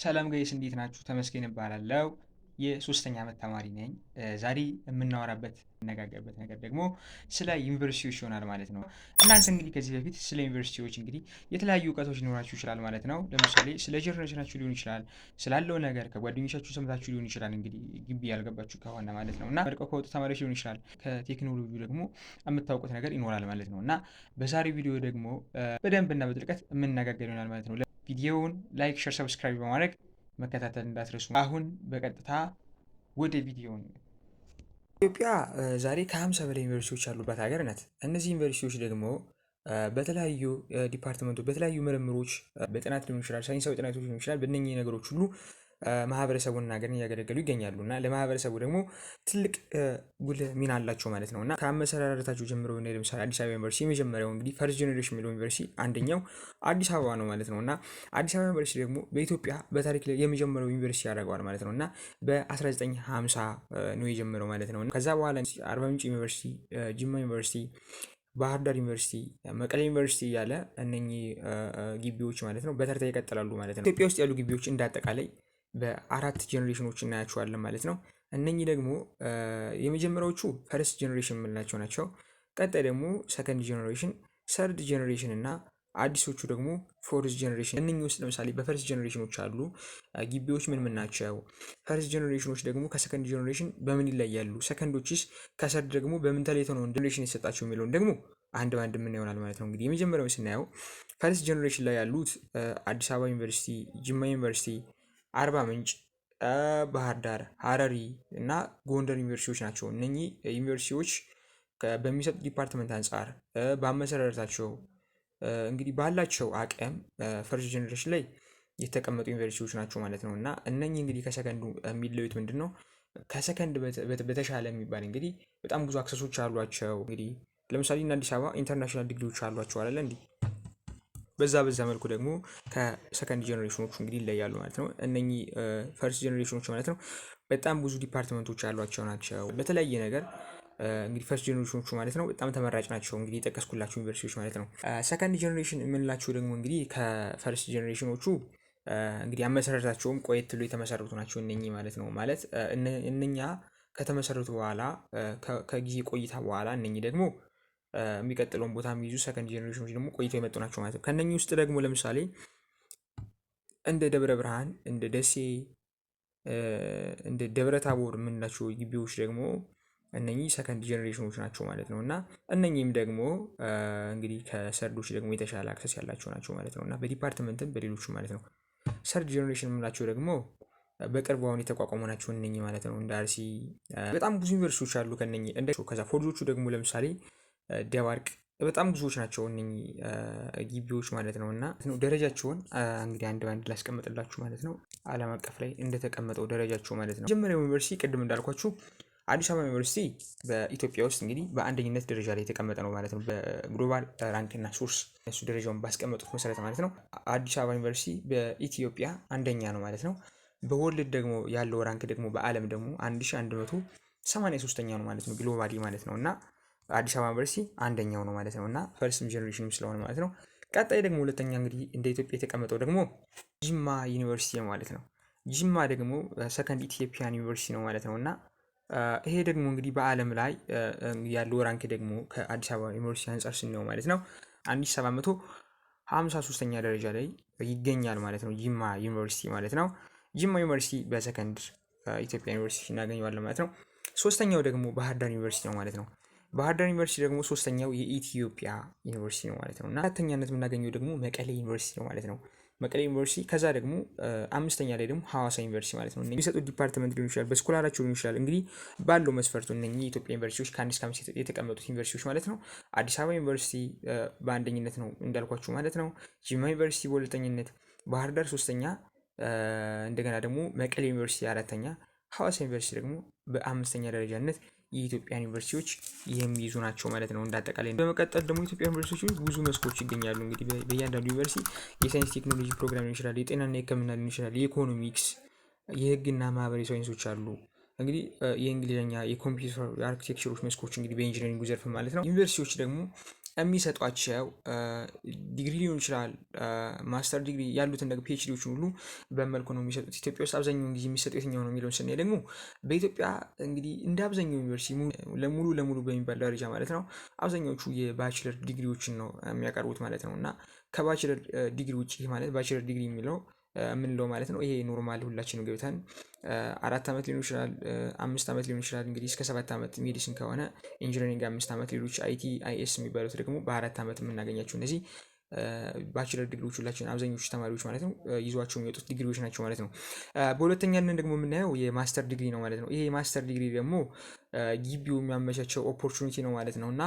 ሰላም ጋይስ እንዴት ናችሁ? ተመስገን እባላለሁ። የሶስተኛ ዓመት ተማሪ ነኝ። ዛሬ የምናወራበት የምነጋገርበት ነገር ደግሞ ስለ ዩኒቨርሲቲዎች ይሆናል ማለት ነው። እናንተ እንግዲህ ከዚህ በፊት ስለ ዩኒቨርሲቲዎች እንግዲህ የተለያዩ እውቀቶች ሊኖራችሁ ይችላል ማለት ነው። ለምሳሌ ስለ ጀነሬሽናችሁ ሊሆን ይችላል፣ ስላለው ነገር ከጓደኞቻችሁ ሰምታችሁ ሊሆን ይችላል። እንግዲህ ግቢ ያልገባችሁ ከሆነ ማለት ነው እና መርቀው ከወጡ ተማሪዎች ሊሆን ይችላል። ከቴክኖሎጂ ደግሞ የምታውቁት ነገር ይኖራል ማለት ነው እና በዛሬው ቪዲዮ ደግሞ በደንብ እና በጥልቀት የምነጋገር ይሆናል ማለት ነው። ቪዲዮውን ላይክ፣ ሼር፣ ሰብስክራይብ በማድረግ መከታተል እንዳትረሱ። አሁን በቀጥታ ወደ ቪዲዮ ኢትዮጵያ ዛሬ ከ50 በላይ ዩኒቨርሲቲዎች ያሉባት ሀገር ናት። እነዚህ ዩኒቨርሲቲዎች ደግሞ በተለያዩ ዲፓርትመንቶች፣ በተለያዩ ምርምሮች፣ በጥናት ሊሆን ይችላል፣ ሳይንሳዊ ጥናቶች ሊሆን ይችላል። በእነኚህ ነገሮች ሁሉ ማህበረሰቡና ሀገርን እያገለገሉ ይገኛሉ እና ለማህበረሰቡ ደግሞ ትልቅ ጉልህ ሚና አላቸው ማለት ነው እና ከአመሰራረታቸው ጀምሮ ለምሳሌ አዲስ አበባ ዩኒቨርሲቲ የመጀመሪያው እንግዲህ ፈርስት ጀኔሬሽን የሚለው ዩኒቨርሲቲ አንደኛው አዲስ አበባ ነው ማለት ነው እና አዲስ አበባ ዩኒቨርሲቲ ደግሞ በኢትዮጵያ በታሪክ ላይ የመጀመሪያው ዩኒቨርሲቲ ያደርገዋል ማለት ነው እና በ1950 ነው የጀመረው ማለት ነው። ከዛ በኋላ አርባ ምንጭ ዩኒቨርሲቲ፣ ጅማ ዩኒቨርሲቲ፣ ባህር ዳር ዩኒቨርሲቲ፣ መቀሌ ዩኒቨርሲቲ እያለ እነኚህ ግቢዎች ማለት ነው በተርታ ይቀጥላሉ ማለት ነው። ኢትዮጵያ ውስጥ ያሉ ግቢዎች እንዳጠቃላይ በአራት ጀኔሬሽኖች እናያቸዋለን ማለት ነው። እነኚህ ደግሞ የመጀመሪያዎቹ ፈርስት ጀኔሬሽን የምንላቸው ናቸው። ቀጣይ ደግሞ ሰከንድ ጀኔሬሽን፣ ሰርድ ጀኔሬሽን እና አዲሶቹ ደግሞ ፎርዝ ጀኔሬሽን። እነኚህ ውስጥ ለምሳሌ በፈርስት ጀኔሬሽኖች አሉ ግቢዎች ምን ምን ናቸው? ፈርስት ጀኔሬሽኖች ደግሞ ከሰከንድ ጀኔሬሽን በምን ይለያሉ? ሰከንዶችስ ከሰርድ ደግሞ በምን ተለይተው ነው ጀኔሬሽን የተሰጣቸው የሚለውን ደግሞ አንድ በአንድ ምን ይሆናል ማለት ነው። እንግዲህ የመጀመሪያውን ስናየው ፈርስት ጀኔሬሽን ላይ ያሉት አዲስ አበባ ዩኒቨርሲቲ፣ ጅማ ዩኒቨርሲቲ፣ አርባ ምንጭ፣ ባህር ዳር፣ ሀረሪ እና ጎንደር ዩኒቨርሲቲዎች ናቸው። እነኚህ ዩኒቨርሲቲዎች በሚሰጡት ዲፓርትመንት አንጻር በአመሰራረታቸው እንግዲህ ባላቸው አቅም ፈርስት ጀኔሬሽን ላይ የተቀመጡ ዩኒቨርሲቲዎች ናቸው ማለት ነው እና እነኚህ እንግዲህ ከሰከንዱ የሚለዩት ምንድን ነው? ከሰከንድ በተሻለ የሚባል እንግዲህ በጣም ብዙ አክሰሶች አሏቸው። እንግዲህ ለምሳሌ እና አዲስ አበባ ኢንተርናሽናል ዲግሪዎች አሏቸው አለ እንዲህ በዛ መልኩ ደግሞ ከሰከንድ ጀኔሬሽኖቹ እንግዲህ ይለያሉ ማለት ነው። እነኚህ ፈርስት ጀኔሬሽኖች ማለት ነው በጣም ብዙ ዲፓርትመንቶች ያሏቸው ናቸው በተለያየ ነገር እንግዲህ ፈርስት ጀኔሬሽኖቹ ማለት ነው በጣም ተመራጭ ናቸው። እንግዲህ የጠቀስኩላቸው ዩኒቨርሲቲዎች ማለት ነው። ሰከንድ ጀኔሬሽን የምንላቸው ደግሞ እንግዲህ ከፈርስት ጀኔሬሽኖቹ እንግዲህ አመሰረታቸውም ቆየት ብሎ የተመሰረቱ ናቸው እነኚህ ማለት ነው። ማለት እነኛ ከተመሰረቱ በኋላ ከጊዜ ቆይታ በኋላ እነኚህ ደግሞ የሚቀጥለውን ቦታ የሚይዙ ሰከንድ ጀኔሬሽኖች ደግሞ ቆይተው የመጡ ናቸው ማለት ነው። ከነኚህ ውስጥ ደግሞ ለምሳሌ እንደ ደብረ ብርሃን፣ እንደ ደሴ፣ እንደ ደብረ ታቦር የምንላቸው ግቢዎች ደግሞ እነኚህ ሰከንድ ጀኔሬሽኖች ናቸው ማለት ነው እና እነኚህም ደግሞ እንግዲህ ከሰርዶች ደግሞ የተሻለ አክሰስ ያላቸው ናቸው ማለት ነው እና በዲፓርትመንትም በሌሎች ማለት ነው። ሰርድ ጀኔሬሽን የምንላቸው ደግሞ በቅርቡ አሁን የተቋቋሙ ናቸው እነኚህ ማለት ነው። እንደ አርሲ በጣም ብዙ ዩኒቨርሲቲዎች አሉ ከነኚህ ከዛ ፎርዞቹ ደግሞ ለምሳሌ ደባርቅ በጣም ብዙዎች ናቸው እነኚህ ግቢዎች ማለት ነው እና ደረጃቸውን እንግዲህ አንድ ባንድ ላስቀምጥላችሁ ማለት ነው። ዓለም አቀፍ ላይ እንደተቀመጠው ደረጃቸው ማለት ነው። መጀመሪያው ዩኒቨርሲቲ ቅድም እንዳልኳችሁ አዲስ አበባ ዩኒቨርሲቲ በኢትዮጵያ ውስጥ እንግዲህ በአንደኝነት ደረጃ ላይ የተቀመጠ ነው ማለት ነው። በግሎባል ራንክ እና ሶርስ እሱ ደረጃውን ባስቀመጡት መሰረት ማለት ነው። አዲስ አበባ ዩኒቨርሲቲ በኢትዮጵያ አንደኛ ነው ማለት ነው። በወርልድ ደግሞ ያለው ራንክ ደግሞ በዓለም ደግሞ 1183ኛ ነው ማለት ነው ግሎባሊ ማለት ነው እና አዲስ አበባ ዩኒቨርሲቲ አንደኛው ነው ማለት ነው እና ፈርስት ጀኔሬሽን ስለሆነ ማለት ነው። ቀጣይ ደግሞ ሁለተኛ እንግዲህ እንደ ኢትዮጵያ የተቀመጠው ደግሞ ጅማ ዩኒቨርሲቲ ማለት ነው። ጅማ ደግሞ ሰከንድ ኢትዮጵያን ዩኒቨርሲቲ ነው ማለት ነው እና ይሄ ደግሞ እንግዲህ በዓለም ላይ ያለው ራንክ ደግሞ ከአዲስ አበባ ዩኒቨርሲቲ አንጻር ስናየው ማለት ነው 1753ኛ ደረጃ ላይ ይገኛል ማለት ነው ጅማ ዩኒቨርሲቲ ማለት ነው። ጅማ ዩኒቨርሲቲ በሰከንድ ኢትዮጵያ ዩኒቨርሲቲ እናገኘዋለን ማለት ነው። ሶስተኛው ደግሞ ባህር ዳር ዩኒቨርሲቲ ነው ማለት ነው። ባህር ዳር ዩኒቨርሲቲ ደግሞ ሶስተኛው የኢትዮጵያ ዩኒቨርሲቲ ነው ማለት ነው እና አራተኛነት የምናገኘው ደግሞ መቀሌ ዩኒቨርሲቲ ነው ማለት ነው። መቀሌ ዩኒቨርሲቲ ከዛ ደግሞ አምስተኛ ላይ ደግሞ ሐዋሳ ዩኒቨርሲቲ ማለት ነው። የሚሰጡት ዲፓርትመንት ሊሆን ይችላል፣ በስኮላራቸው ሊሆን ይችላል። እንግዲህ ባለው መስፈርቱ እነኚህ የኢትዮጵያ ዩኒቨርሲቲዎች ከአንድ እስከ አምስት የተቀመጡት ዩኒቨርሲቲዎች ማለት ነው። አዲስ አበባ ዩኒቨርሲቲ በአንደኝነት ነው እንዳልኳችሁ ማለት ነው። ጅማ ዩኒቨርሲቲ በሁለተኝነት፣ ባህር ዳር ሶስተኛ፣ እንደገና ደግሞ መቀሌ ዩኒቨርሲቲ አራተኛ፣ ሐዋሳ ዩኒቨርሲቲ ደግሞ በአምስተኛ ደረጃነት የኢትዮጵያ ዩኒቨርሲቲዎች የሚይዙ ናቸው ማለት ነው እንዳጠቃላይ። በመቀጠል ደግሞ የኢትዮጵያ ዩኒቨርሲቲዎች ብዙ መስኮች ይገኛሉ። እንግዲህ በእያንዳንዱ ዩኒቨርሲቲ የሳይንስ ቴክኖሎጂ ፕሮግራም ሊሆን ይችላል፣ የጤናና የሕክምና ሊሆን ይችላል፣ የኢኮኖሚክስ፣ የህግና ማህበራዊ ሳይንሶች አሉ። እንግዲህ የእንግሊዝኛ፣ የኮምፒውተር፣ የአርኪቴክቸሮች መስኮች እንግዲህ በኢንጂነሪንግ ዘርፍ ማለት ነው። ዩኒቨርሲቲዎች ደግሞ የሚሰጧቸው ዲግሪ ሊሆን ይችላል፣ ማስተር ዲግሪ ያሉትን ነገር ፒኤችዲዎችን ሁሉ በመልኩ ነው የሚሰጡት። ኢትዮጵያ ውስጥ አብዛኛውን ጊዜ የሚሰጡ የትኛው ነው የሚለውን ስናይ ደግሞ በኢትዮጵያ እንግዲህ እንደ አብዛኛው ዩኒቨርሲቲ ሙሉ ለሙሉ በሚባል ደረጃ ማለት ነው አብዛኛዎቹ የባችለር ዲግሪዎችን ነው የሚያቀርቡት ማለት ነው። እና ከባችለር ዲግሪ ውጭ ማለት ባችለር ዲግሪ የሚለው የምንለው ማለት ነው ይሄ ኖርማል ሁላችንም ገብተን 4 ዓመት ሊሆን ይችላል፣ 5 ዓመት ሊሆን ይችላል። እንግዲህ እስከ 7 ዓመት ሜዲሲን ከሆነ ኢንጂነሪንግ 5 ዓመት፣ ሌሎች አይቲ አይኤስ የሚባሉት ደግሞ በ4 ዓመት የምናገኛቸው እነዚህ ባችለር ዲግሪዎች ሁላችን አብዛኞቹ ተማሪዎች ማለት ነው ይዟቸው የሚወጡት ዲግሪዎች ናቸው ማለት ነው። በሁለተኛነት ደግሞ የምናየው የማስተር ዲግሪ ነው ማለት ነው። ይሄ የማስተር ዲግሪ ደግሞ ግቢው የሚያመቻቸው ኦፖርቹኒቲ ነው ማለት ነው። እና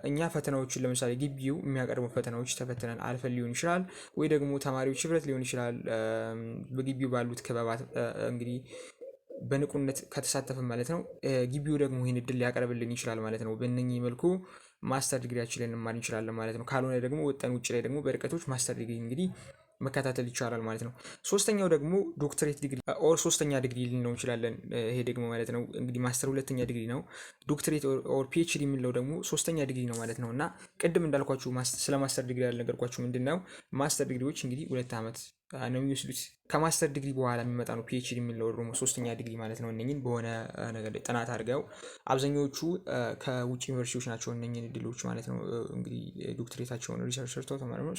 እኛ ፈተናዎችን ለምሳሌ ግቢው የሚያቀርቡ ፈተናዎች ተፈትነን አልፈን ሊሆን ይችላል፣ ወይ ደግሞ ተማሪዎች ህብረት ሊሆን ይችላል በግቢው ባሉት ክበባት እንግዲህ በንቁነት ከተሳተፍን ማለት ነው ግቢው ደግሞ ይህን እድል ሊያቀርብልን ይችላል ማለት ነው። በእነኚህ መልኩ ማስተር ዲግሪያችንን እንማር እንችላለን ማለት ነው። ካልሆነ ደግሞ ወጠን ውጭ ላይ ደግሞ በርቀቶች ማስተር ዲግሪ እንግዲህ መከታተል ይቻላል ማለት ነው። ሶስተኛው ደግሞ ዶክተሬት ዲግሪ ኦር ሶስተኛ ዲግሪ ልንለው እንችላለን። ይሄ ደግሞ ማለት ነው እንግዲህ ማስተር ሁለተኛ ዲግሪ ነው። ዶክተሬት ኦር ፒኤችዲ የምንለው ደግሞ ሶስተኛ ዲግሪ ነው ማለት ነው። እና ቅድም እንዳልኳችሁ ስለ ማስተር ዲግሪ ያልነገርኳችሁ ምንድን ነው ማስተር ዲግሪዎች እንግዲህ 2 ዓመት ነው የሚወስዱት። ከማስተር ዲግሪ በኋላ የሚመጣ ነው ፒኤችዲ የምንለው ደግሞ ሶስተኛ ዲግሪ ማለት ነው። እነኝን በሆነ ነገር ላይ ጥናት አድርገው አብዛኛዎቹ ከውጭ ዩኒቨርሲቲዎች ናቸው እነኝን እድሎች ማለት ነው እንግዲህ ዶክትሬታቸውን ሪሰርች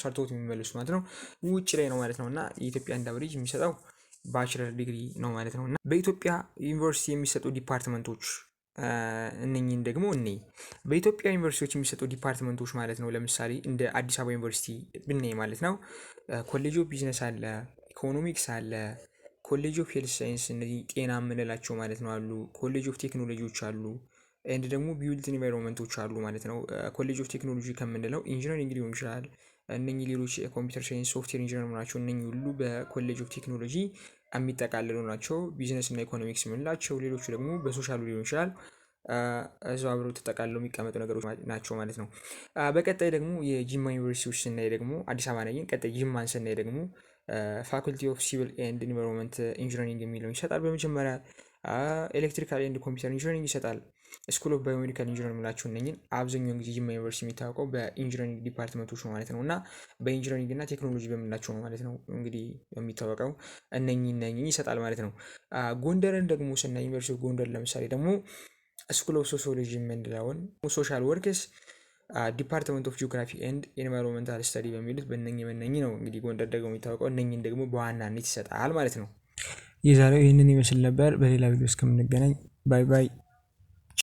ሰርተውት የሚመልሱ ማለት ነው ውጭ ላይ ነው ማለት ነው። እና የኢትዮጵያ እንደ አቨሬጅ የሚሰጠው ባችለር ዲግሪ ነው ማለት ነው። እና በኢትዮጵያ ዩኒቨርሲቲ የሚሰጡ ዲፓርትመንቶች እነኝን ደግሞ በኢትዮጵያ ዩኒቨርሲቲዎች የሚሰጡ ዲፓርትመንቶች ማለት ነው። ለምሳሌ እንደ አዲስ አበባ ዩኒቨርሲቲ ብናይ ማለት ነው ኮሌጅ ኦፍ ቢዝነስ አለ፣ ኢኮኖሚክስ አለ፣ ኮሌጅ ኦፍ ሄልት ሳይንስ እነዚህ ጤና የምንላቸው ማለት ነው አሉ፣ ኮሌጅ ኦፍ ቴክኖሎጂዎች አሉ፣ ኤንድ ደግሞ ቢውልት ኢንቫይሮንመንቶች አሉ ማለት ነው። ኮሌጅ ኦፍ ቴክኖሎጂ ከምንለው ኢንጂነሪንግ ሊሆን ይችላል። እነኚህ ሌሎች ኮምፒውተር ሳይንስ፣ ሶፍትዌር ኢንጂነር ናቸው። እነኚህ ሁሉ በኮሌጅ ኦፍ ቴክኖሎጂ የሚጠቃልሉ ናቸው። ቢዝነስ እና ኢኮኖሚክስ የምንላቸው ሌሎቹ ደግሞ በሶሻሉ ሊሆን ይችላል እዛው አብረው ተጠቃልለው የሚቀመጡ ነገሮች ናቸው ማለት ነው። በቀጣይ ደግሞ የጂማ ዩኒቨርሲቲዎች ስናይ ደግሞ አዲስ አበባ ላይ ቀጣይ ጂማን ስናይ ደግሞ ፋኩልቲ ኦፍ ሲቪል ኤንድ ኢንቫይሮንመንት ኢንጂነሪንግ የሚለውን ይሰጣል። በመጀመሪያ ኤሌክትሪካል ኤንድ ኮምፒውተር ኢንጂነሪንግ ይሰጣል። ስኩል ኦፍ ባዮሜዲካል ኢንጂነር የምላቸው እነኝን አብዛኛውን ጊዜ ጂማ ዩኒቨርሲቲ የሚታወቀው በኢንጂነሪንግ ዲፓርትመንቶች ነው ማለት ነው። እና በኢንጂነሪንግ እና ቴክኖሎጂ በምንላቸው ነው ማለት ነው እንግዲህ የሚታወቀው እነኝን ይሰጣል ማለት ነው። ጎንደርን ደግሞ ስናይ ዩኒቨርሲቲ ጎንደር ለምሳሌ ደግሞ ስኩል ኦፍ ሶሲዮሎጂ የምንለውን ሶሻል ወርክስ ዲፓርትመንት ኦፍ ጂኦግራፊ ኤንድ ኤንቫይሮንመንታል ስተዲ በሚሉት በእነኚህ ነው እንግዲህ ጎንደር ደግሞ የሚታወቀው እነኚህን ደግሞ በዋናነት ይሰጣል ማለት ነው። የዛሬው ይህንን ይመስል ነበር። በሌላ ቪዲዮ እስከምንገናኝ ባይ ባይ።